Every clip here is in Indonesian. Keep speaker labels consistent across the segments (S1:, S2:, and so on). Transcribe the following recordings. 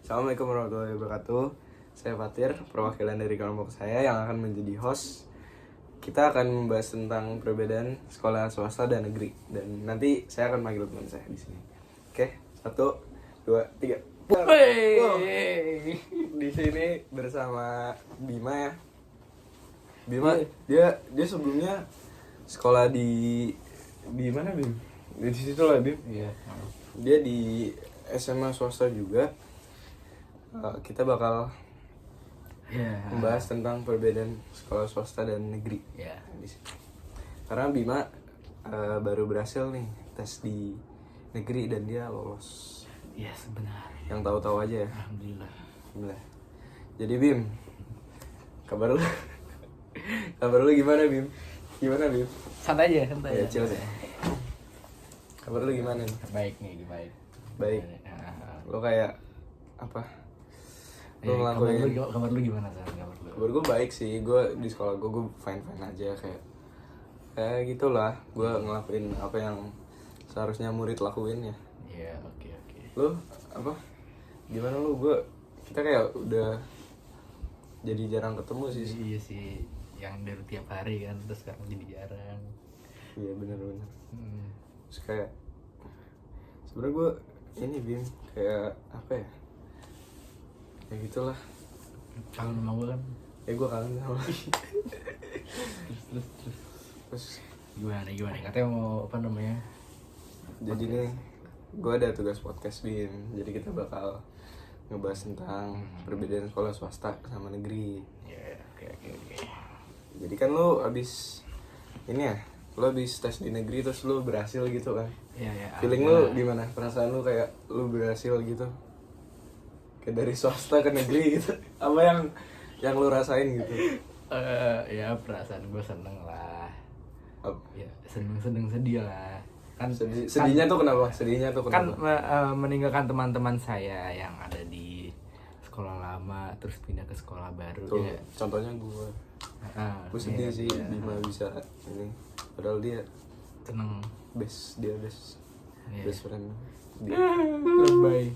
S1: Assalamualaikum warahmatullahi wabarakatuh. Saya Fatir, perwakilan dari kelompok saya yang akan menjadi host. Kita akan membahas tentang perbedaan sekolah swasta dan negeri. Dan nanti saya akan manggil teman saya di sini. Oke, 1, 2, 3. Wow. Di sini bersama Bima ya. Bima, dia sebelumnya sekolah di mana Bim? Di situ lah Bim.
S2: Iya.
S1: Dia di SMA swasta juga. Kita bakal membahas tentang perbedaan sekolah swasta dan negeri.
S2: Ya.
S1: Karena Bima baru berhasil nih tes di negeri dan dia lolos.
S2: Iya sebenarnya.
S1: Yang tahu-tahu aja ya.
S2: Alhamdulillah.
S1: Jadi Bim, kabar lu? Kabar lu gimana Bim? Gimana Bim?
S2: Santai aja.
S1: Ya, chill deh. Kabar lu gimana nih?
S2: Baik nih, baik.
S1: Baik. Lu kayak apa? Lu ngelakuin
S2: kabar lu gimana San?
S1: Kabar gue baik sih. Gue di sekolah gue fine aja kayak gitulah. Gue ngelakuin apa yang seharusnya murid lakuin ya.
S2: Iya, oke.
S1: Lu apa? Gimana lu? Kita kayak udah jadi jarang ketemu sih.
S2: Iya sih, yang dari tiap hari kan, terus sekarang jadi jarang.
S1: Iya benar. Terus kayak sebenarnya gue ini Bim kayak apa ya? Ya gitulah.
S2: Kangen sama gue kan?
S1: Ya gue kangen sama.
S2: Terus gimana? Katanya mau apa namanya?
S1: Jadi nih gue ada tugas podcast Bim. Jadi kita bakal ngebahas tentang perbedaan sekolah swasta sama negeri.
S2: Iya, oke.
S1: Jadi kan lu abis ini ya, lu abis tes di negeri terus lu berhasil gitu kan?
S2: Iya.
S1: Feeling lu gimana? Perasaan lu kayak lu berhasil gitu? Kayak dari swasta ke negeri gitu? Apa yang lu rasain gitu?
S2: Ya perasaan gue seneng lah.
S1: Apa?
S2: Ya seneng sedih lah. Kan
S1: Sedihnya tuh kenapa?
S2: Kan meninggalkan teman-teman saya yang ada di sekolah lama terus pindah ke sekolah baru.
S1: Tuh,
S2: Ya.
S1: contohnya gue sedih sih Bima bisa ini. Padahal dia
S2: seneng.
S1: best friend dia.
S2: Terbaik.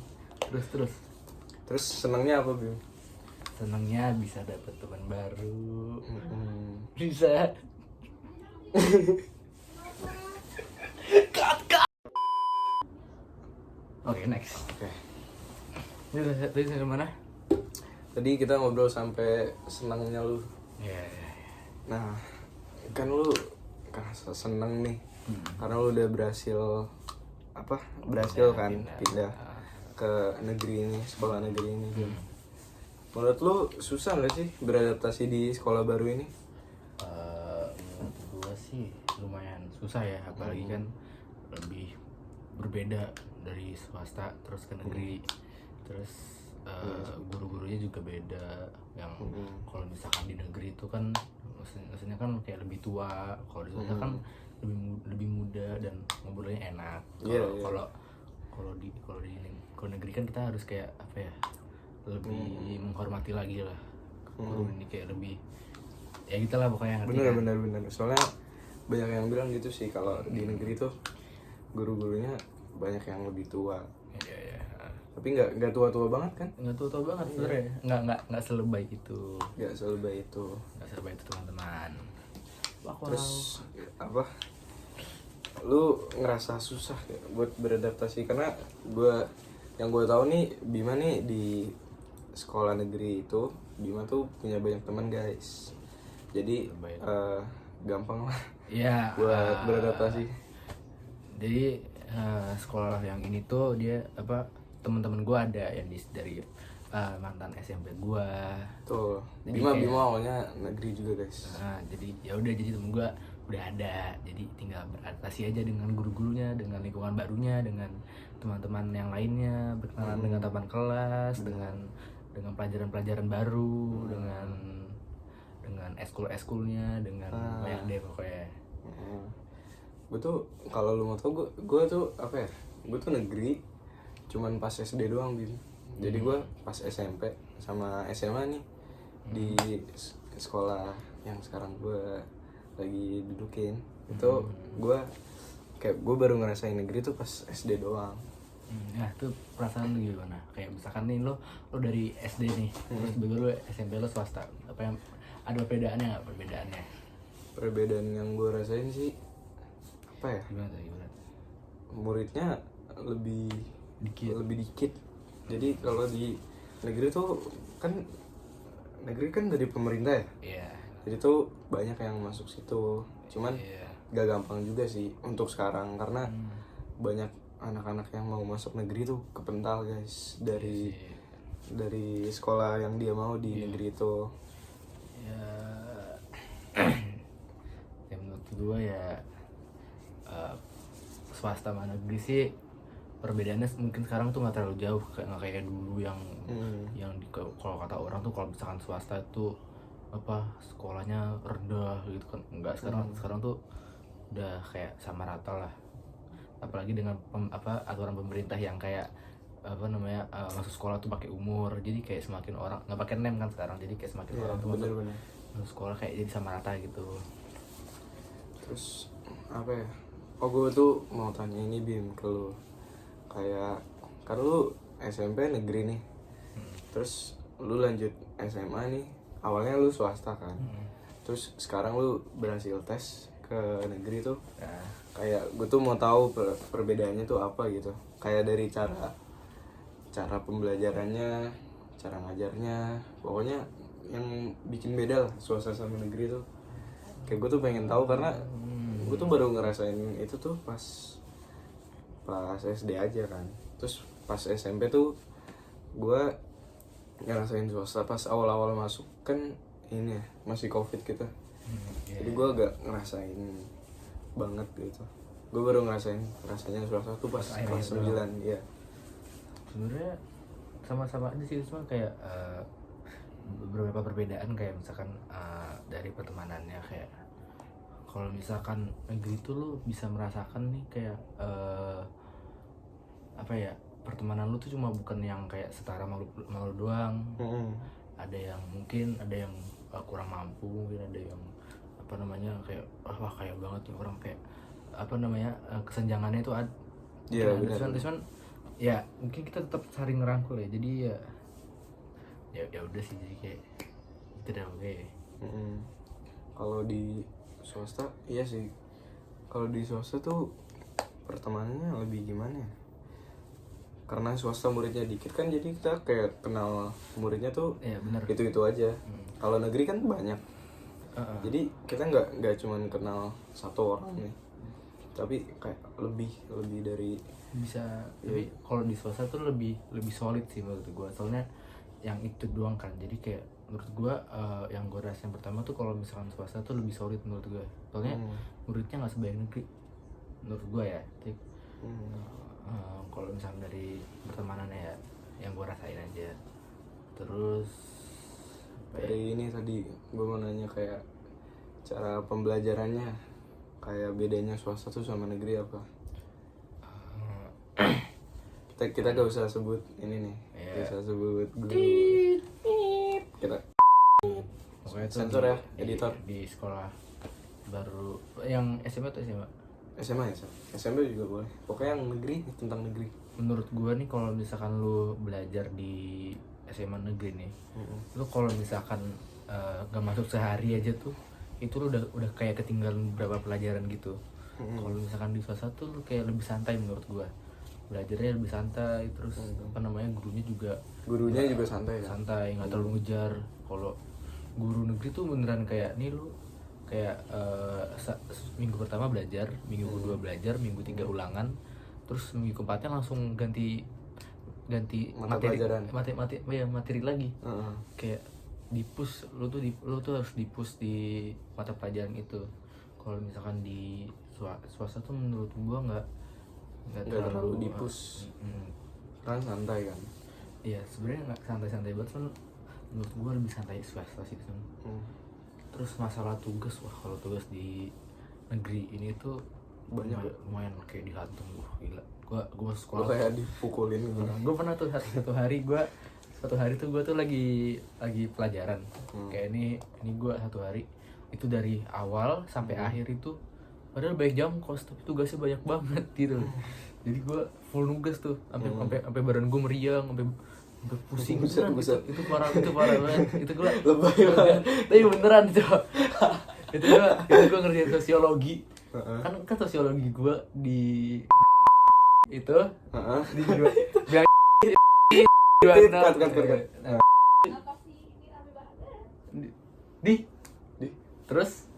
S2: Terus
S1: Senangnya apa Bim?
S2: senengnya bisa dapet teman baru. Bisa. Oke, next.
S1: Oke.
S2: Ini tadi sampai mana?
S1: Tadi kita ngobrol sampai senangnya lu.
S2: Iya.
S1: Nah, kan lu seneng nih. Karena lu udah berhasil kan pindah ke negeri ini, sekolah negeri ini. Menurut lu susah nggak sih beradaptasi di sekolah baru ini?
S2: Menurut gue sih lumayan susah ya, apalagi kan lebih berbeda dari swasta terus ke negeri. Terus guru-gurunya juga beda. Yang kalau misalkan di negeri itu kan maksudnya kan kayak lebih tua, kalau di swasta kan lebih muda dan ngobrolnya enak. Kalau di negeri kan kita harus kayak apa ya, lebih menghormati lagi lah guru ini, kayak lebih ya gitulah pokoknya.
S1: Bener. Soalnya banyak yang bilang gitu sih, kalau di negeri tuh guru-gurunya banyak yang lebih tua.
S2: Iya.
S1: Tapi nggak tua-tua banget kan?
S2: Nggak tua banget sebenarnya. Nggak selebay itu.
S1: Nggak selebay itu.
S2: Teman-teman.
S1: Terus apa? Lu ngerasa susah ya buat beradaptasi? Karena yang gue tahu nih, Bima nih di sekolah negeri itu, Bima tuh punya banyak teman guys. Jadi gampang lah buat beradaptasi.
S2: Jadi sekolah yang ini tuh dia apa, teman-teman gue ada yang dari mantan SMP gue.
S1: Tuh,
S2: Jadi
S1: Bima
S2: kayak,
S1: awalnya negeri juga guys.
S2: Jadi ya udah, jadi temen gue udah ada, jadi tinggal beradaptasi aja dengan guru-gurunya, dengan lingkungan barunya, dengan teman-teman yang lainnya, berkenalan dengan teman kelas, dengan pelajaran-pelajaran baru, dengan eskulnya, dengan banyak deh pokoknya.
S1: Gue tuh kalau lu mau tau, gue tuh apa ya? Gue tuh negeri cuman pas SD doang Bim. Jadi gue pas SMP sama SMA nih di sekolah yang sekarang gue lagi dudukin itu gue baru ngerasain negeri tuh pas SD doang.
S2: Nah itu perasaan lu gimana? Kayak misalkan nih lo dari SD nih, terus tiba lu SMP lo swasta, apa yang ada perbedaannya nggak perbedaannya?
S1: Perbedaan yang gue rasain sih apa ya,
S2: Gimana tuh, gimana?
S1: muridnya lebih
S2: Dikit.
S1: lebih dikit. Jadi kalau di negeri tuh kan, negeri kan dari pemerintah ya,
S2: Iya.
S1: jadi tuh banyak yang masuk situ. Cuman
S2: Iya.
S1: gak gampang juga sih untuk sekarang, karena banyak anak-anak yang mau masuk negeri tuh kepental guys dari
S2: Iya.
S1: dari sekolah yang dia mau di negeri itu.
S2: Ya, ya menurut gue ya eh, swasta sama negeri sih perbedaannya mungkin sekarang tuh nggak terlalu jauh, nggak kayak dulu yang kalau kata orang tuh kalau misalkan swasta tuh apa sekolahnya rendah gitu kan, enggak. Sekarang tuh udah kayak sama rata lah, apalagi dengan aturan pemerintah yang kayak apa namanya masuk sekolah tuh pakai umur, jadi kayak semakin orang nggak pakai nem kan sekarang, jadi kayak semakin
S1: Iya,
S2: orang tuh
S1: bener-bener.
S2: masuk sekolah kayak jadi sama rata gitu.
S1: Terus apa ya, oh gue tuh mau tanya ini Bim ke lu, kayak kan lu SMP negeri nih, terus lu lanjut SMA nih, awalnya lu swasta kan, terus sekarang lu berhasil tes ke negeri tuh.
S2: Nah,
S1: Kayak gue tuh mau tahu perbedaannya tuh apa gitu, kayak dari cara pembelajarannya, cara ngajarnya, pokoknya yang bikin beda lah swasta sama negeri tuh. Kayak gue tuh pengen tahu karena gue tuh baru ngerasain itu tuh pas SD aja kan. Terus pas SMP tuh gue ngerasain swasta pas awal-awal masuk kan, ini ya masih COVID gitu. Jadi gue agak ngerasain banget gitu. Gue baru ngerasain rasanya swasta tuh pas
S2: Pas
S1: kelas
S2: akhir-akhir
S1: 9 ya.
S2: sebenarnya sama-sama aja sih, cuma kayak beberapa perbedaan kayak misalkan dari pertemanannya. Kayak kalau misalkan negeri itu lu bisa merasakan nih kayak apa ya, pertemanan lu tuh cuma bukan yang kayak setara malu malu doang. Ada yang mungkin ada yang kurang mampu, mungkin ada yang apa namanya kayak wah kaya banget nih orang, kayak apa namanya kesenjangannya itu ada.
S1: Iya,
S2: Nah,
S1: benar.
S2: cuman ya mungkin kita tetap saling ngerangkul ya, jadi ya udah sih, jadi kayak itu dah oke.
S1: Kalau di swasta iya sih. Kalau di swasta tuh pertemanannya lebih gimana ya? Karena swasta muridnya dikit kan, jadi kita kayak kenal muridnya tuh
S2: Ya benar.
S1: itu aja. Kalau negeri kan banyak,
S2: Heeh.
S1: jadi kita nggak cuman kenal satu orang nih, tapi kayak lebih dari
S2: Bisa, tapi kalau di swasta tuh lebih solid sih menurut gua, soalnya yang itu doang kan. Jadi kayak menurut gua yang gua rasain pertama tuh kalau misalkan swasta tuh lebih solid menurut gua, soalnya muridnya nggak sebanyak negeri menurut gua ya. Jadi, kalau misalkan dari pertemanannya ya yang gua rasain aja. Terus apa ya?
S1: dari ini tadi gue mau nanya kayak cara pembelajarannya, kayak bedanya swasta tuh sama negeri apa? Kita gak usah sebut ini nih,
S2: Iya.
S1: gak usah sebut guru. Kita
S2: Pokoknya tuh
S1: sensor ya, editor.
S2: di sekolah baru yang SMA atau SMA.
S1: SMA ya, SMP juga boleh. Pokoknya yang negeri, tentang negeri.
S2: Menurut gua nih kalau misalkan lu belajar di SMA negeri nih, lu kalau misalkan gak masuk sehari aja tuh itu lu udah kayak ketinggalan beberapa pelajaran gitu. Kalau misalkan di swasta tuh lu kayak lebih santai menurut gua, belajarnya lebih santai. Terus apa namanya
S1: Gurunya juga santai kan?
S2: santai, nggak terlalu ngejar. Kalau guru negeri tuh beneran kayak nih lu kayak minggu pertama belajar, minggu kedua belajar, minggu tiga ulangan, terus minggu keempatnya langsung ganti
S1: Mata
S2: materi
S1: pelajaran.
S2: materi lagi.
S1: Heeh.
S2: Kayak dipus lu tuh harus dipus di mata pelajaran itu. Kalau misalkan di swasta tuh menurut gua nggak
S1: Nggak terlalu dipus. Kan santai kan?
S2: Iya sebenarnya nggak santai-santai banget, kan menurut gua lebih santai swasta sih kan. Terus masalah tugas, wah kalau tugas di negeri ini tuh
S1: Banyak.
S2: lumayan kayak dihantam. Gila, gua masuk
S1: Lo
S2: sekolah
S1: kayak dipukulin gitu.
S2: gue pernah tuh satu hari tuh gue tuh lagi pelajaran kayak ini gue satu hari itu dari awal sampai akhir itu padahal baik jam kos tapi tugasnya banyak banget gitu. Jadi gue full nugas tuh sampai badan gue meriang, sampai pusing.
S1: Buset.
S2: Itu parah banget. Itu gue
S1: Lebay banget.
S2: tapi beneran coba. itu gue ngerjain sosiologi. Kan sosiologi gue di itu di
S1: Cut.
S2: di terus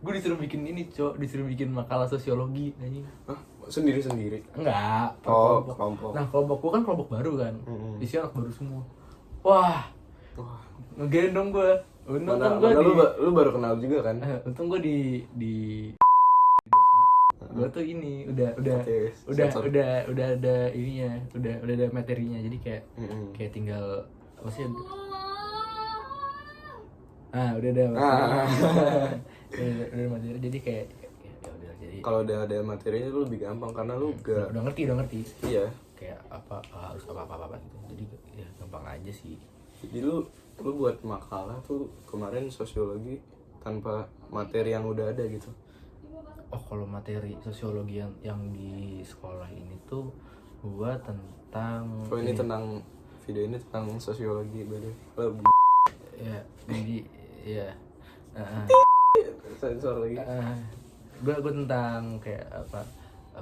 S2: gue disuruh bikin ini disuruh bikin makalah sosiologi anjing.
S1: Hah? Sendiri
S2: Enggak,
S1: kelompok.
S2: Nah, kelompok gue kan kelompok baru kan. Isinya anak baru semua. Wah, ngegendong gue. Untung kan gue
S1: lu baru kenal juga kan?
S2: Untung gue di gue tuh ini udah ada ininya, udah ada materinya. Jadi kayak tinggal apa sih? Udah ada udah materi. Jadi kayak ya udah jadi.
S1: Kalau udah ada materinya lu lebih gampang karena lu
S2: udah ngerti.
S1: Iya.
S2: Kayak harus apa gitu. Jadi ya gampang aja sih.
S1: Jadi lu buat makalah tuh kemarin sosiologi tanpa materi yang udah ada gitu.
S2: Oh, kalau materi sosiologi yang di sekolah ini tuh gua tentang
S1: ini tentang video ini tentang sosiologi berarti.
S2: Ya, jadi ya
S1: sensor lagi.
S2: Gue tentang kayak apa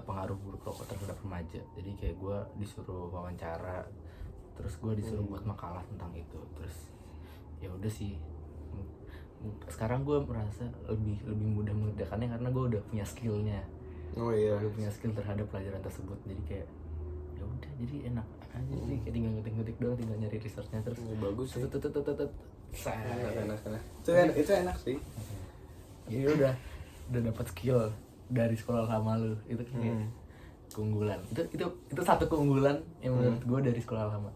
S2: pengaruh buruk rokok terhadap remaja. Jadi kayak gue disuruh wawancara, terus gue disuruh buat makalah tentang itu. Terus ya udah sih, sekarang gue merasa lebih mudah mengerjakannya karena gue udah punya skillnya.
S1: Oh iya.
S2: Udah punya skill terhadap pelajaran tersebut. Jadi kayak ya udah, jadi enak aja sih, kayak tinggal ngetik doang, tinggal nyari researchnya terus.
S1: Bagus sih.
S2: Enak.
S1: Itu enak sih.
S2: Jadi udah dapat skill dari sekolah lama lu, itu kayak keunggulan. Itu satu keunggulan yang menurut gue dari sekolah lama.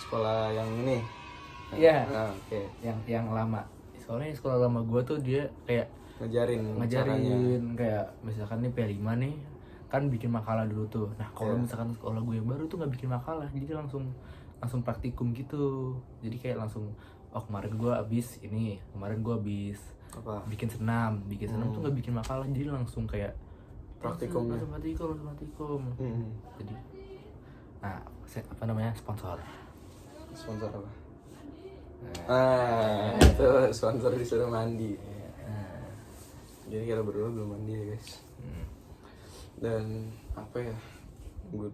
S1: Sekolah yang ini.
S2: Iya.
S1: Oke.
S2: Yang lama. Soalnya sekolah lama gue tuh dia kayak
S1: ngajarin
S2: kayak misalkan nih P5 nih kan bikin makalah dulu tuh. Nah, kalau misalkan sekolah gue yang baru tuh nggak bikin makalah, jadi langsung praktikum gitu. Jadi kayak langsung kemarin gue abis ini, kemarin gue abis
S1: apa?
S2: bikin senam tuh nggak bikin makalah, jadi langsung kayak
S1: praktikum.
S2: Langsung praktikum. Jadi apa namanya, sponsor
S1: apa? Itu sponsor disuruh mandi. Jadi kita berdua belum mandi ya guys. Dan apa ya, gue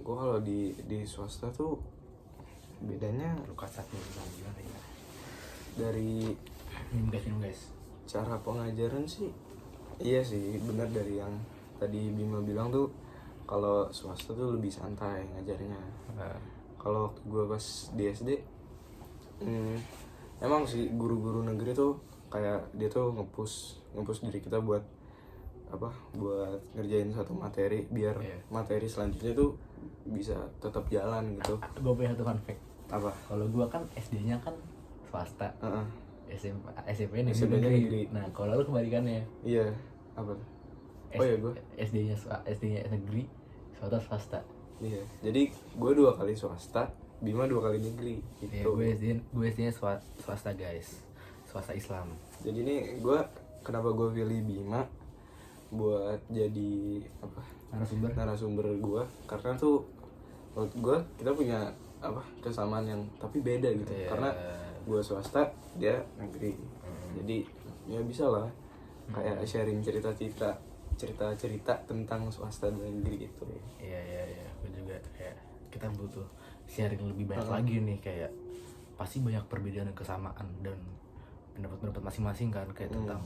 S1: kalau di swasta tuh bedanya dari
S2: minum guys.
S1: cara pengajaran sih. Iya sih, benar dari yang tadi Bima bilang tuh, kalau swasta tuh lebih santai ngajarnya. Kalau waktu gue pas di SD, emang sih guru-guru negeri tuh kayak dia tuh nge-push diri kita buat ngerjain satu materi biar materi selanjutnya tuh bisa tetap jalan gitu.
S2: Gue punya satu fun fact.
S1: Apa?
S2: Kalau gue kan SD-nya kan swasta, SMP
S1: negeri.
S2: Nah, kalau lu kebalikannya.
S1: Iya. Apa? Oh ya gue
S2: SD-nya negeri, swasta.
S1: Iya. Jadi gue 2 kali swasta, Bima 2 kali negeri. Gitu.
S2: Iya, gue SD-nya swasta guys, swasta Islam.
S1: Jadi nih kenapa gue pilih Bima buat jadi narasumber gue, karena tuh menurut gue kita punya kesamaan yang tapi beda gitu. Karena gue swasta, dia negeri. Jadi ya bisa lah kayak sharing cerita tentang swasta dan negeri gitu.
S2: Iya, gue juga kayak kita butuh sharing lebih banyak lagi nih, kayak pasti banyak perbedaan dan kesamaan dan pendapat masing-masing kan, kayak tentang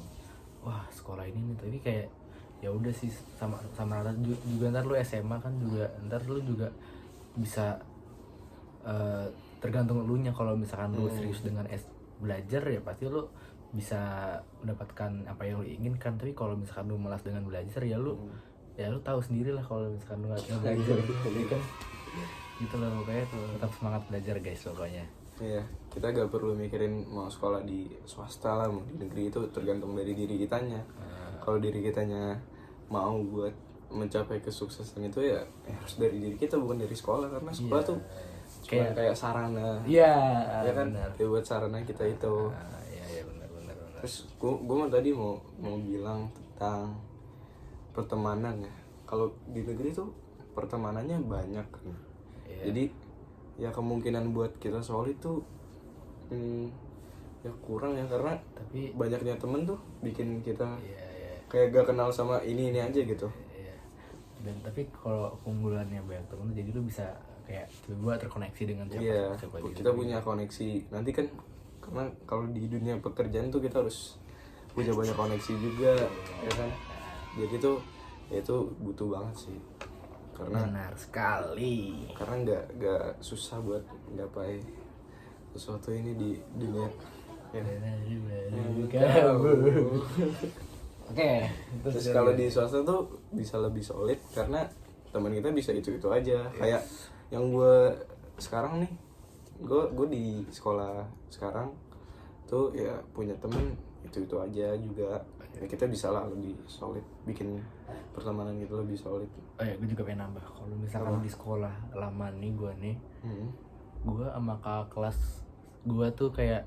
S2: wah sekolah ini nih, tapi kayak ya udah sih sama rata juga. Ntar lu SMA kan juga, ntar lu juga bisa tergantung lu nya. Kalau misalkan lu serius dengan belajar ya pasti lu bisa mendapatkan apa yang lu inginkan. Tapi kalau misalkan lu malas dengan belajar ya lu tahu sendiri lah. Kalau misalkan lu nggak belajar kan gitu loh. Pokoknya tetap semangat belajar guys pokoknya.
S1: Iya, kita gak perlu mikirin mau sekolah di swasta lah mau di negeri, itu tergantung dari diri kitanya. Kalau diri kitanya mau buat mencapai kesuksesan itu ya harus dari diri kita, bukan dari sekolah. Karena sekolah tuh cuma kayak sarana.
S2: Iya,
S1: ya kan, kayak buat sarana kita itu.
S2: Iya benar.
S1: Terus gue mau tadi mau bilang tentang pertemanan ya. Kalau di negeri tuh pertemanannya banyak kan.
S2: Iya.
S1: Jadi ya kemungkinan buat kita solid tuh ya kurang ya, karena
S2: Tapi
S1: banyaknya temen tuh bikin kita
S2: iya, iya,
S1: kayak gak kenal sama ini aja gitu.
S2: iya. Dan tapi kalau keunggulannya banyak temen jadi lu bisa kayak tiba-tiba terkoneksi dengan
S1: Iya,
S2: siapa
S1: kita punya koneksi. Nanti kan karena kalau di dunia pekerjaan tuh kita harus punya banyak koneksi juga, ya kan. Jadi tuh ya itu butuh banget sih.
S2: Benar sekali.
S1: Karena nggak susah buat gapai sesuatu ini di dunia. Ya.
S2: Oke.
S1: Terus kalau di swasta tuh bisa lebih solid karena teman kita bisa itu aja. Kayak yang gue sekarang nih, gue di sekolah sekarang tuh ya punya temen itu aja juga. Ya kita bisa lah lebih solid, bikin pertemanan gitu lebih solid.
S2: Oh ya, gue juga pengen nambah. Kalau misalkan di sekolah lama nih gue gue sama kakak kelas gue tuh kayak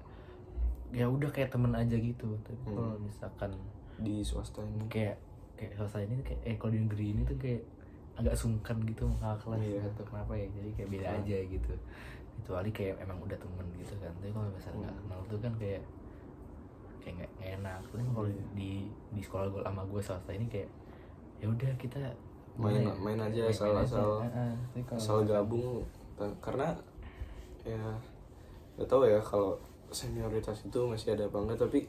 S2: ya udah kayak temen aja gitu. Tapi kalau misalkan
S1: Di swasta ini
S2: kayak swasta ini kayak kalau di negeri ini tuh kayak agak sungkan gitu sama kakak kelas.
S1: Iya.
S2: Gak tau kenapa ya, jadi kayak beda aja gitu. Kecuali kayak emang udah temen gitu kan. Tapi kalau misalnya nggak kenal tuh kan kayak nggak enak. Tapi kalau di sekolah gue sama gue swasta ini kayak ya udah kita
S1: main aja asal gabung, karena ya nggak tahu ya kalau senioritas itu masih ada apa enggak, tapi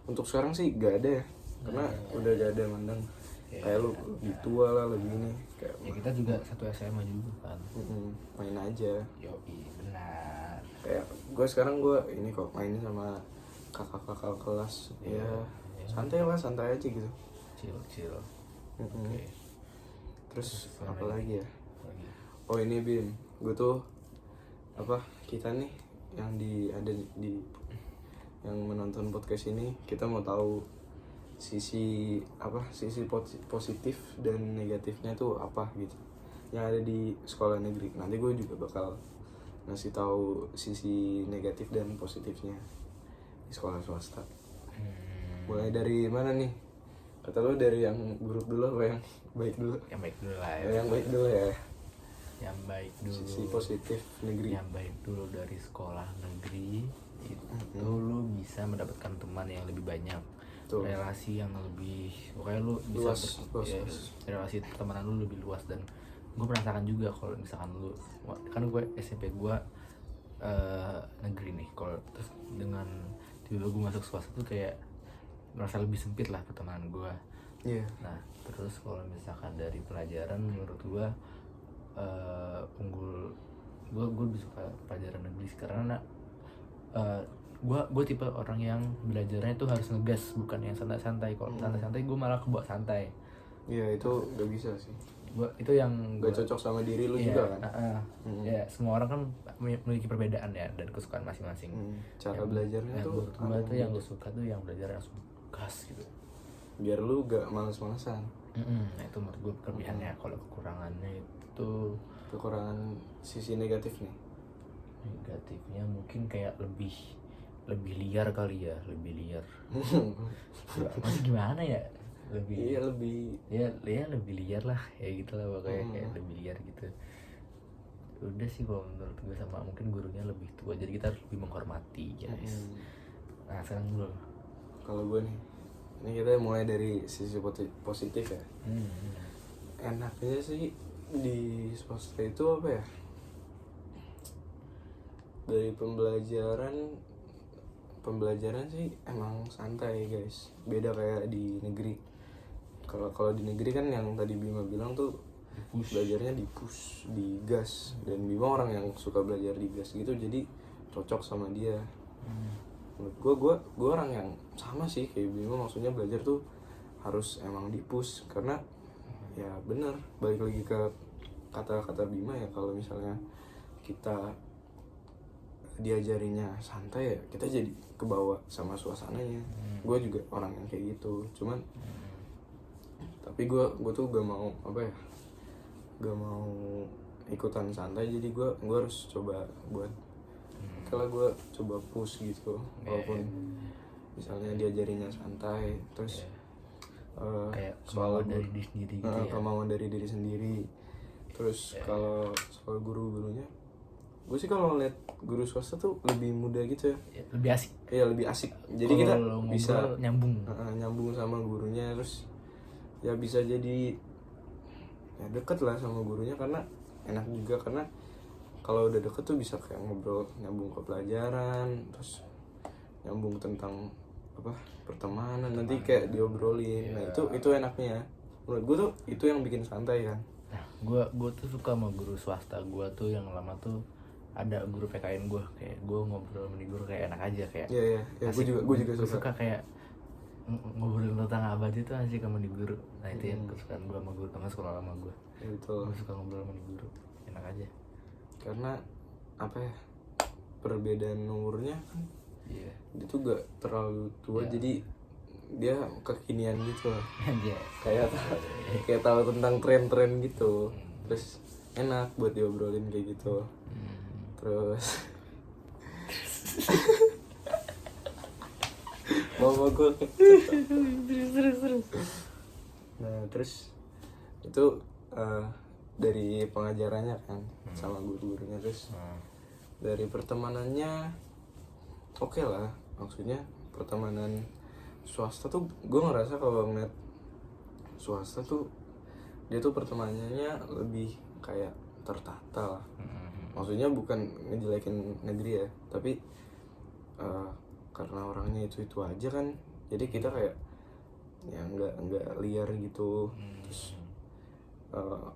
S1: untuk sekarang sih gak ada ya, karena udah gak ada mandang kayak lu lebih tua lah, lebih ini kayak
S2: ya kita juga satu SMA juga kan.
S1: main aja.
S2: Yoi, benar.
S1: Kayak gue sekarang gue ini kok main sama kakak kelas ya, santai aja gitu.
S2: Chill.
S1: Mm-mm.
S2: Oke.
S1: Terus
S2: Terus
S1: apa lagi ya?
S2: lagi.
S1: Oh ini Bim, gue tuh apa, kita nih yang ada di yang menonton podcast ini, kita mau tahu sisi positif dan negatifnya tuh apa gitu yang ada di sekolah negeri. Nanti gue juga bakal ngasih tahu sisi negatif dan positifnya di sekolah swasta. Mulai dari mana nih? Kata lo dari yang buruk dulu apa yang baik dulu?
S2: Yang baik dulu lah ya.
S1: Yang baik dulu ya.
S2: Yang baik dulu.
S1: Sisi positif negeri.
S2: Yang baik dulu dari sekolah negeri itu lu bisa mendapatkan teman yang lebih banyak.
S1: Betul.
S2: Relasi yang lebih, pokoknya lu bisa
S1: Luas.
S2: relasi pertemanan lu lebih luas. Dan gue merasakan juga kalau misalkan lu, kan gue SMP gue negeri nih, kalau terus dengan tiba-tiba gue masuk swasta tuh kayak merasa lebih sempit lah pertemanan gue.
S1: Iya.
S2: Nah terus kalau misalkan dari pelajaran, menurut gue unggul, gue lebih suka pelajaran negeri karena gue tipe orang yang belajarnya tuh harus ngegas, bukan yang santai-santai. Kalau santai-santai gue malah kebawa santai.
S1: Iya, itu gak bisa sih.
S2: Gue itu yang
S1: Gak cocok sama diri lu juga kan.
S2: Ya semua orang kan memiliki perbedaan ya dan kesukaan masing-masing.
S1: Cara belajarnya tuh
S2: menurut gue tuh yang gue suka tuh yang belajar langsung gas gitu,
S1: biar lu gak males-malesan.
S2: nah itu menurut gue kelebihannya. Kalau kekurangannya itu,
S1: Kekurangan sisi negatif nih.
S2: negatifnya mungkin kayak lebih liar kali ya, lebih liar. Masih gimana ya,
S1: Iya, lebih
S2: ya lebih liar lah ya gitu lah pokoknya. Kayak lebih liar gitu. Udah sih kalau menurut gue, sama mungkin gurunya lebih tua jadi kita harus lebih menghormati guys. Nah sekarang dulu
S1: kalau gue nih, ini kita mulai dari sisi positif ya. Enaknya sih di swasta itu apa ya, dari pembelajaran sih emang santai guys, beda kayak di negeri. Kalau di negeri kan yang tadi Bima bilang tuh belajarnya di push, di gas, dan Bima orang yang suka belajar di gas gitu, jadi cocok sama dia. Menurut gue orang yang sama sih kayak Bima, maksudnya belajar tuh harus emang di push, karena ya bener, balik lagi ke kata-kata Bima ya, kalau misalnya kita diajarinya santai ya kita jadi kebawa sama suasananya. Gue juga orang yang kayak gitu, cuman tapi gue tuh gak mau ikutan santai, jadi gue harus coba buat kalau gue coba push gitu, walaupun misalnya diajarinya santai, terus
S2: kayak
S1: soal
S2: kemauan dari diri sendiri gitu ya.
S1: kemauan dari diri sendiri. Terus kalau soal guru-gurunya, gue sih kalau ngeliat guru swasta tuh lebih mudah gitu ya.
S2: Ya, lebih asik.
S1: Iya, lebih asik. Jadi kita
S2: Kalau
S1: bisa
S2: ngobrol nyambung.
S1: nyambung sama gurunya, terus ya bisa jadi ya deket lah sama gurunya, karena enak juga, karena kalau udah deket tuh bisa kayak ngobrol, nyambung ke pelajaran, terus nyambung tentang apa pertemanan, nanti kayak diobrolin. Nah itu enaknya menurut gue tuh, itu yang bikin santai kan.
S2: Nah, gue tuh suka sama guru swasta. Gue tuh yang lama tuh ada guru PKN gue, kayak gue ngobrol sama guru kayak enak aja, kayak
S1: Iya gue juga
S2: Gue
S1: suka.
S2: kayak ngobrol tentang apa aja tuh asik sama di guru. Nah itu yang kesukaan gue sama guru, sama sekolah lama gue.
S1: Ya, betul.
S2: Gue suka ngobrol sama di guru, enak aja.
S1: Karena apa ya, perbedaan umurnya kan
S2: Iya.
S1: dia tuh gak terlalu tua, jadi dia kekinian gitu lah.
S2: Iya.
S1: kayak tahu tentang tren-tren gitu, terus enak buat diobrolin kayak gitu. Terus mama gue terus. Nah terus itu dari pengajarannya kan sama guru-gurunya, terus dari pertemanannya oke lah. Maksudnya pertemanan swasta tuh gue ngerasa kalau ngeliat swasta tuh dia tuh pertemanannya lebih kayak tertata lah. Maksudnya bukan ngejelekin negeri ya, tapi karena orangnya itu aja kan, jadi kita kayak ya nggak liar gitu. Terus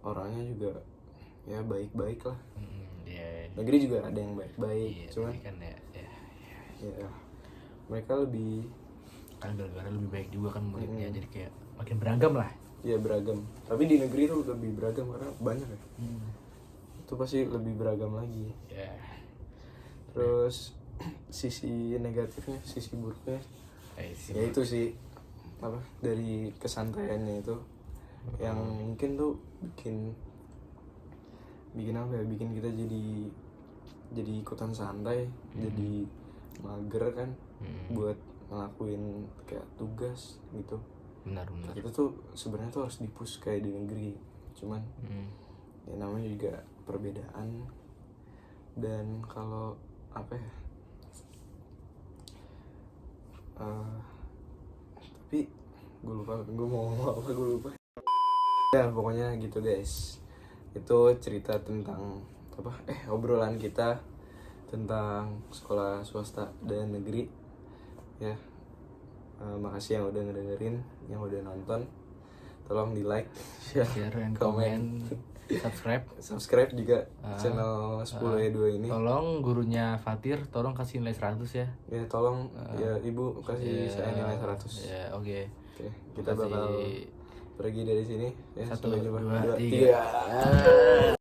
S1: orangnya juga ya baik-baik lah.
S2: Iya.
S1: Negeri juga ada yang baik-baik,
S2: Iya,
S1: cuman
S2: tapi kan
S1: ya mereka lebih
S2: kan gara-gara lebih baik juga kan muridnya, jadi kayak makin beragam lah.
S1: ya beragam. Tapi di negeri tuh lebih beragam karena banyak ya. Itu pasti lebih beragam lagi.
S2: Ya.
S1: Terus sisi negatifnya, sisi buruknya ya itu sih apa, dari kesantaiannya itu yang mungkin tuh bikin apa ya, bikin kita jadi ikutan santai, jadi mager kan buat ngelakuin kayak tugas gitu.
S2: Benar.
S1: Kita tuh sebenarnya tuh harus di-push kayak di negeri, cuman ya namanya juga perbedaan. Dan kalau apa ya, tapi gue lupa gue mau ngomong apa, gue lupa ya. Pokoknya gitu guys, itu cerita tentang apa obrolan kita tentang sekolah swasta dan negeri ya. Makasih yang udah ngedengerin, yang udah nonton. Tolong di like, share,
S2: and
S1: komen,
S2: subscribe
S1: juga channel 10E2 ini.
S2: Tolong gurunya Fatir, tolong kasih nilai 100 ya.
S1: Ya tolong ya ibu kasih saya nilai 100.
S2: Ya oke.
S1: Kita bakal pergi dari sini ya.
S2: 1,
S1: Sampai jumpa.
S2: 2,
S1: 2, 3.